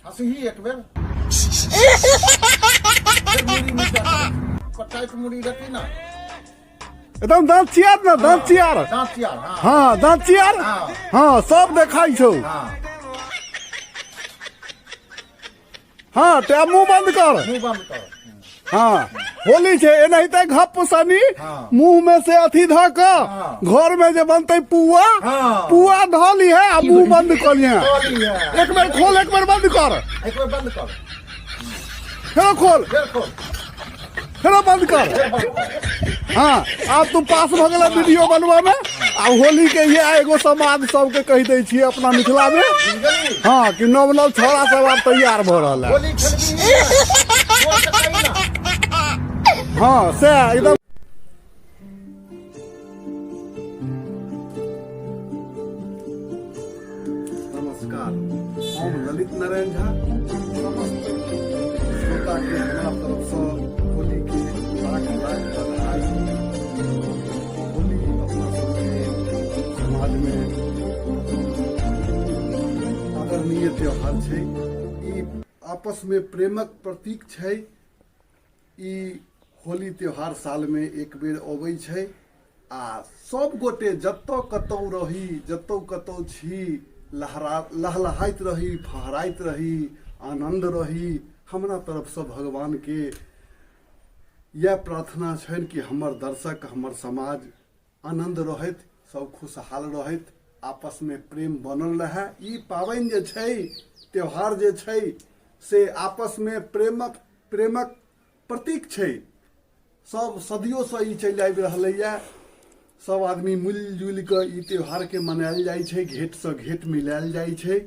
हंसी ही एक बेर कटाई के मुड़ी रहती ना एकदम दांत चियार ना दांत चियार दांत चियार हाँ दांत चियार हाँ सब देखाई छौ हाँ ते मुंह बंद कर मुंह बंद कर हाँ होली छे एनाहिते घप सनी मुंह में से अथी ध क घर में जे बनते पुआ पुआ धली है आ मुंह बंद कर लिया एक बार खोल एक बार बंद कर एक बार बंद कर फिर खोल फिर खोल फिर बंद कर हाँ अब तू पास भ गेला वीडियो बनवा में आ होली के ये एगो समाज सबके कह दे छी अपना मिथिला में हाँ कि नव नव छोरा सब अब तैयार भ रहल है होली खेलबी हाँ से एकदम नमस्कार हम ललित नारायण झा समस्त श्रोता के हमारा तरफ से होली के लाख लाख बधाई होली अपना सबके समाज में आदरणीय त्योहार छै ई आपस में प्रेमक प्रतीक छै ई होली त्योहार साल में एक बेर अबै छै आ सब गोटे जतौ कतौ रही जतौ कतौ छी लहलहाइत रही फहराइत रही आनंद रही हमरा तरफ से भगवान के यह प्रार्थना छनि कि हमर दर्शक हमर समाज आनंद रहत सब खुशहाल रहत आपस में प्रेम बनल रहे ई पाबनि जे छै त्योहार जे छै से आपस में प्रेमक प्रतीक छै सब सदियों से ई चलि आबि रहलैया सब आदमी मिलजुल के ई त्योहार के मनायल जाइ छै घेट से घेट मिलायल जाइ छै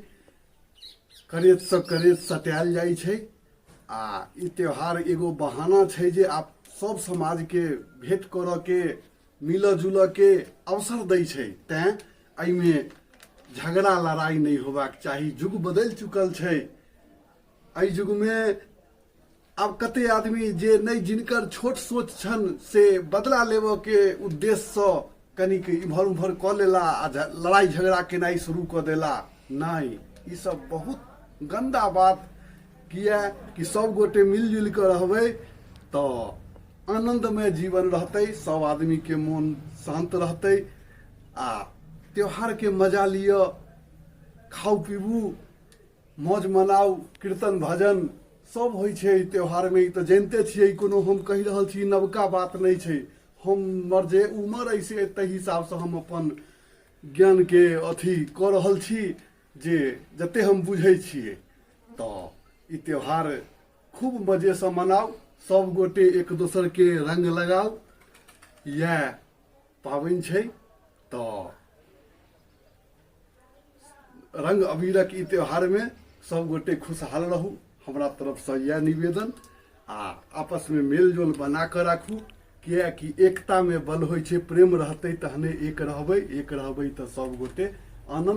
करेत से करेत सटायल जाइ छै आ ई त्योहार एगो बहाना छै जे आप सब समाज के भेंट करऽ के मिलऽ जुलऽ के अवसर दै छै तैं एहिमे झगड़ा लड़ाई नहीं होबाक चाही युग बदलि चुकल छै एहि युग में अब कते आदमी जे नहीं जिनकर छोट सोच छन से बदला लेबो के उद्देश्य से कनिक इम्हर उम्हर क लेला आ लड़ाई झगड़ा केनाई शुरू क देला नहीं ई सब बहुत गंदा बात किया कि सब गोटे मिलजुल कर रहबै तो आनंदमय जीवन रहते सब आदमी के मन शांत रहते आ त्योहार के मजा लियो खाऊ पीबू मौज मनाऊ कीर्तन भजन सब होइ छै त्योहार में तो जानते छियै कोनो हम कहि रहल छी नवका बात नहीं छै हमर जे उम्र ऐसे ते हिसाब से हम अपन ज्ञान के अथी क रहल छी जे जते हम बुझै छियै तो ई त्योहार खूब मजे से मनाओ सब गोटे एक दोसर के रंग लगाओ यह पाबनि छै तो रंग अबीरक ई त्योहार में सब गोटे खुशहाल रहू हमरा तरफ से यह निवेदन आ आपस में मेल जोल बना कर राखू किया कि एकता में बल होइ छै प्रेम रहते तहने एक रहबै तो सब गोटे आनंद